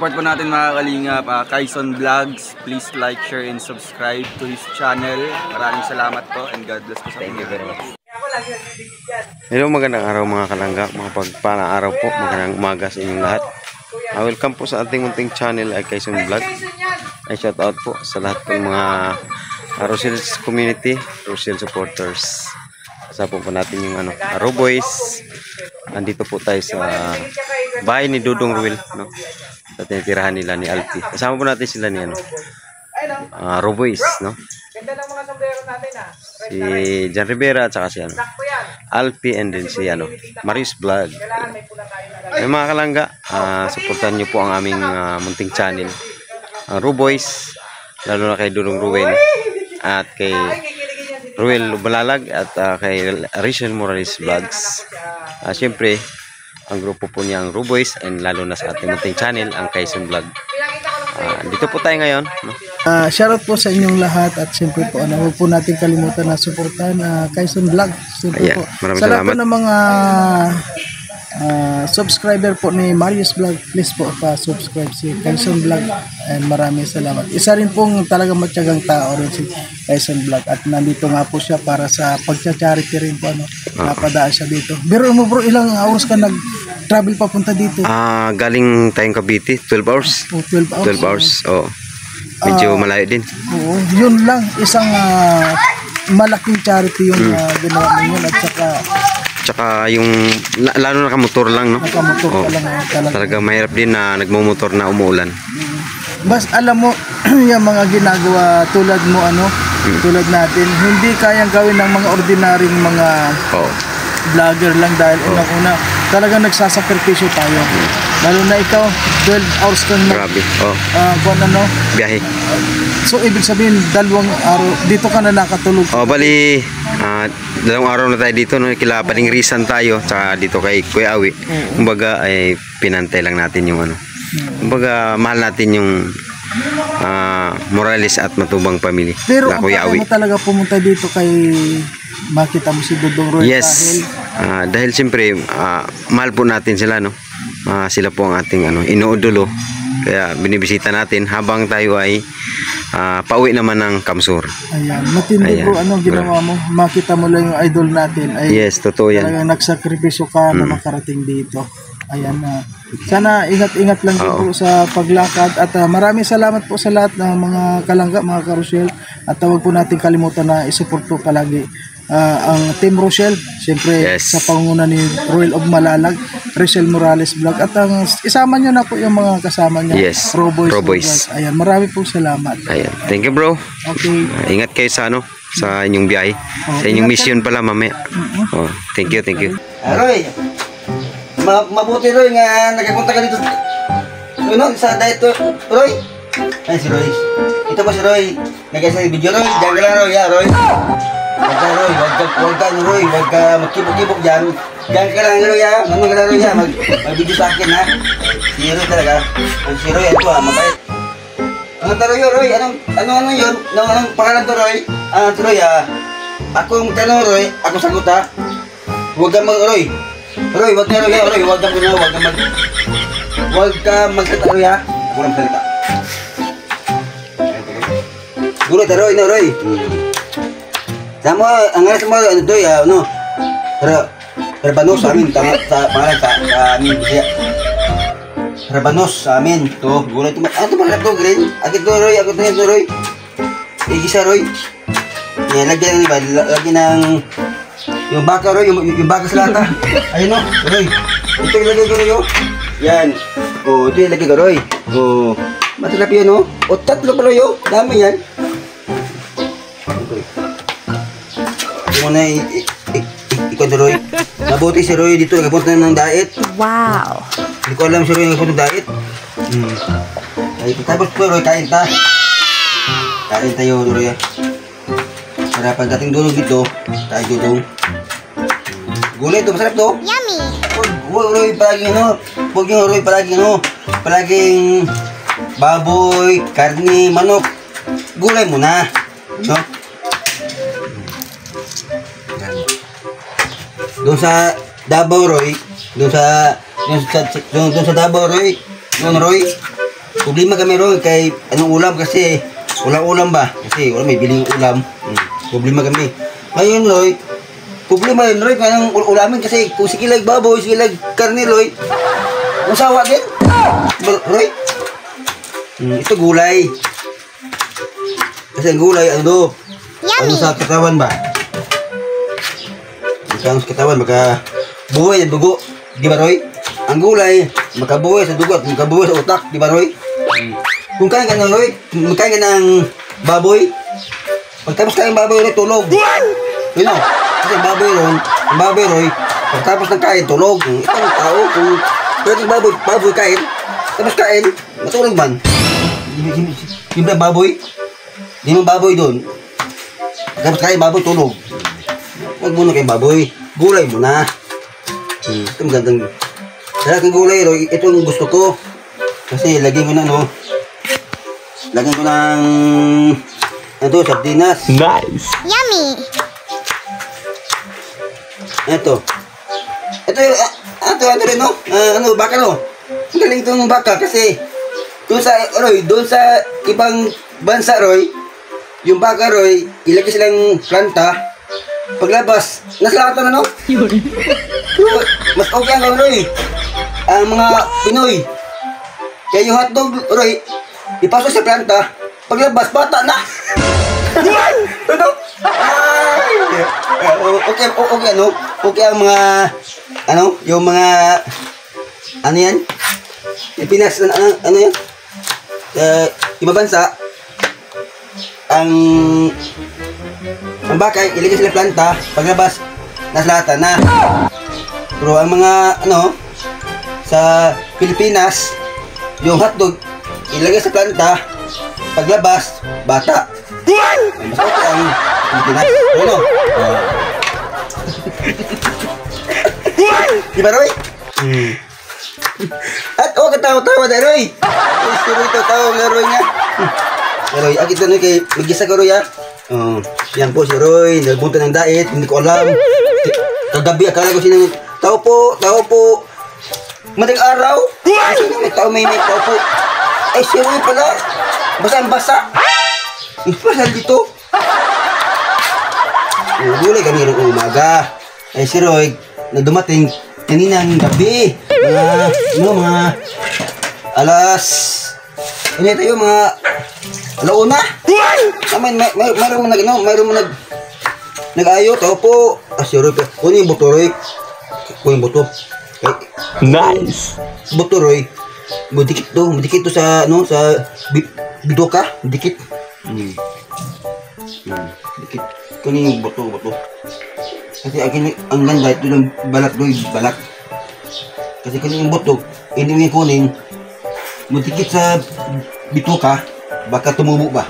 support po natin mga kalingap, Kaison Vlogs. Please like, share, and subscribe to his channel. Maraming salamat po and God bless po sa inyo. Thank you very much. Hello, magandang araw mga kalangga, mga pagpalang araw po, magandang umaga sa inyong lahat. Welcome po sa ating munting channel ay Kaison Vlog. Ay shout out po sa lahat ng mga Rosel's community, Rosel supporters. Kasama po natin yung Roboys. Andito po tayo sa bahay ni Dudong Ruel, no? Sa tinitirahan nila ni Alpi. Kasama po natin sila ni Roboys, no? Si Jan Rivera at saka si Alpi, and then si Marius Vlog. Ay mga kalangga, supportan nyo po ang aming munting channel, Roboys, lalo na kay Dudong Ruel at kay Ruel Balalag at kay Rachel Morales Vlogs. Siyempre, ang grupo po niya ang Roboys, and lalo na sa ating munting channel, ang Kaison Vlog. Dito po tayo ngayon, no? Shoutout po sa inyong lahat, at siyempre po huwag po natin kalimutan na suportahan Kaison Vlog. Siyempre po sa lahat po ng mga subscriber po ni Marius Vlog, please po pa-subscribe si Kaison Vlog, and maraming salamat. Isa rin pong talagang matyagang tao rin si Kaison Vlog, at nandito nga po siya para sa pagcha-charity rin po, napadaan siya dito. Pero mo bro, ilang hours ka nag-travel papunta dito? Galing tayong Cavite, 12 hours. 12 hours. Oh. Medyo malayo din. Oo, yun lang, isang malaking charity yung ginawa ninyo, at tsaka yung lalo nakamotor lang, no? Nakamotor lang talaga mahirap din na nagmumotor na umuulan. Bas alam mo yung mga ginagawa tulad mo tulad natin, hindi kayang gawin ng mga ordinaryong mga vlogger lang, dahil unang-una talagang nagsasakripisyo tayo. Lalo na ikaw, 12 hours kang biyahe. So ibig sabihin 2 araw dito ka na nakatulog. Bali 2 araw na tayo dito, no? Kila Paling Risan tayo, tsaka dito kay Kuya Awi. Kumbaga ay pinantay lang natin yung kumbaga mahal natin yung Morales at Matubang family. Pero na Kuya Awi. Mo talaga pumunta dito kay makita mo si Dudong Ruel? Yes, dahil siyempre mahal po natin sila, no? Sila po ang ating inuudulo, kaya binibisita natin habang tayo ay pauwi naman ng Kamsur. Ayan, matindi bro, ginawa mo? Makita mo lang yung idol natin. Yes, totoo yan. Talagang nagsakripisyo ka na makarating dito. Ayan sana ingat-ingat lang po sa paglakad, at maraming salamat po sa lahat ng mga kalangga, mga karusel, at huwag po natin kalimutan na isupport po palagi ang Team Rochelle, siyempre sa pangunguna ni Ruel of Malalag, Rachel Morales Vlog, at isama nyo na po yung mga kasama niya, Roboys. Ayan, marami po salamat. Ayan, thank you bro. Okay. Ingat kayo sa sa inyong biyahe, sa inyong mission pala mamaya. Thank you. Roy, mabuti Roy nga nagpunta ka dito sa diet Roy. Ay si Roy, ito ba si Roy? Nag-isa video Roy, diyan ka lang Roy, Roy. Huwag ka magkibok-kibok dyan. Diyan ka lang Roy, Ano ka lang Roy, mag-video sa akin Si Roy talaga. Si Roy, ito mabait. Ano to Roy? Ano yun? Anong pangalan to Roy? Roy, akong tanong Roy, ako sagot Huwag ka Roy, wag ka Roy, huwag ka magsalita Roy, Ako lang salita. Gulat Roy, Roy. Sama, ang alas mo, Roy, Rabanos sa amin, sa pangalan sa amin, Rabanos sa amin, to, gulat mo. Ano pangalan to, Green? Akit to Roy, Igisa Roy. Yan, lagyan ng yung baka Roy, yung baka sa lata. Ayun Roy. Ito yung lagay ko Roy, Yan. Ito yung lagay ko Roy. Masarap yun, 3 pa Roy, Dami yan. Ito muna ikaw na Roy. Mabuti si Roy dito, nagpunta ng diet. Wow. Hindi ko alam si Roy nagpunta ng diet. Tapos po Roy, kain tayo Roy. Para pagdating dulo dito, tayo dudong. Gulay ito, masarap to. Yummy. Huwag Roy, palaging baboy, karni, manok. Gulay muna, no? Doon sa Davao Roy, doon sa Davao Roy, Problema kami ron kay anong ulam kasi walang ulam ba? Kasi wala may biling ulam. Problema kami. Ngayon, Roy, problema yun, Roy, kanang ulamin kasi kung sige lang baboy, sige lang karne, Roy. Masawa din. Roy, ito gulay. Kasi ang gulay, ano sa katawan ba? Ang sa katawan, maka buhay ang dugo. Di ba, Roy? Ang gulay, makabuhay sa dugo at makabuhay sa utak. Di ba, Roy? Kung kain ka ng Roy, kain ka ng baboy, pagtapos kain baboy, Roy, tulog. Yun o. Kasi baboy, Roy, pagtapos ng kain, tulog. Ito ang tao, kung pwede baboy kain, tapos kain, matulog man. Yung baboy, di mo baboy doon. Tapos kain baboy, tulog. Huwag muna kayo baboy, gulay muna. Ito magandang kung gulay, Roy, ito ang gusto ko. Kasi lagyan ko na, no? Lagyan ko ng sardinas. Nice. Yummy. Ito rin, no? Baka, no? Ang galing itong baka kasi doon sa ibang bansa, Roy, yung baka, Roy, ilagay silang planta. Paglabas, nasalatan na, no? Mas okay ang Roy. Ang mga Pinoy. Kaya yung hotdog, Roy, ipasok sa planta, paglabas, bata na. Ano? Okay, okay ang mga, yung mga, yan? Yung Pinas, yan? Ibang bansa, ang baka, ilagay sila planta, paglabas, naslatan na. Pero ang mga, sa Pilipinas, yung hotdog, ilagay sa planta, paglabas, bata. Mas okay ang Pilipinas. Ano? Diba, Roy? At katawa-tawa na, Roy. Si Roy, tawa na, Roy nga. Roy, akit na, kay mag-isa ka, Roy, ha? Yan po si Roy, nagbunta ng diet, hindi ko alam. Kagabi, akala ko sinang, tao po. Madaling araw. May tao po. Ay, si Roy pala. Basa-basa. Pasal dito. Gulay kami ng umaga. Ay, si Roy, na dumating kaninang gabi. Mga alas, mga alauna. Mayroon mo nag-ayo, tao po. Si Roy, kunin yung buto, Roy. Kunin yung buto. Nice. Buto, Roy. Dikit to sa, sa bidoka. Dikit. Dikit. Kunin yung buto. Kasi ang ganda, ito ng balat, Roy. Balat. Kasi kunin yung buto, hindi mo kunin. Dikit sa bidoka, baka tumubo ba?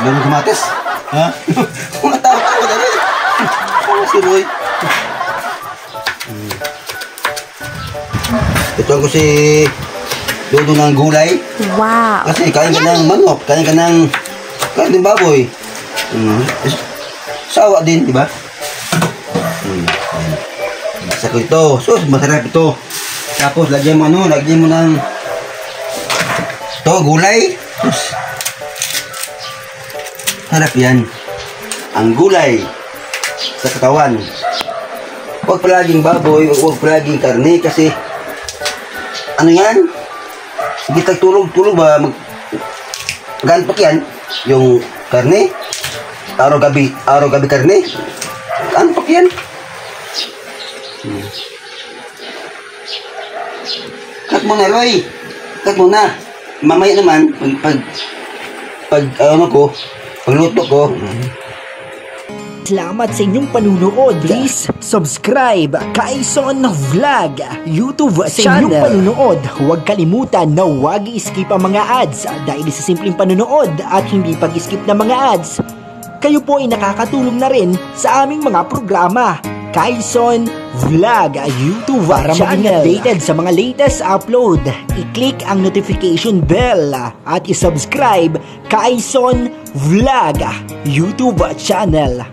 Meron kamates. Ha? Mga tao-tao na, Roy. Si Roy. Ito ko si Dodo ng gulay. Wow. Kasi kain ka ng manok, kain ng baboy. Sawa din, di ba? Basta ko ito. Sus, masarap ito. Tapos lagyan mo ng ito, gulay. Sus. Harap yan. Ang gulay sa katawan. Huwag palaging baboy, huwag palaging karne kasi yan? Hindi tagtulog ba? Gantok yan. Yung karne. Araw-gabi karne. Gantok yan. Cut mo na, Roy. Cut mo na. Mamaya naman, pagluto ko. Salamat sa inyong panunood. Please subscribe Kaison Vlog YouTube channel. Sa inyong panunood, huwag kalimutan na huwag i-skip ang mga ads dahil sa simpleng panunood at hindi pag-skip ng mga ads, kayo po ay nakakatulong na rin sa aming mga programa. Kaison Vlog YouTube para maging updated sa mga latest upload, i-click ang notification bell at i-subscribe Kaison Vlog YouTube channel.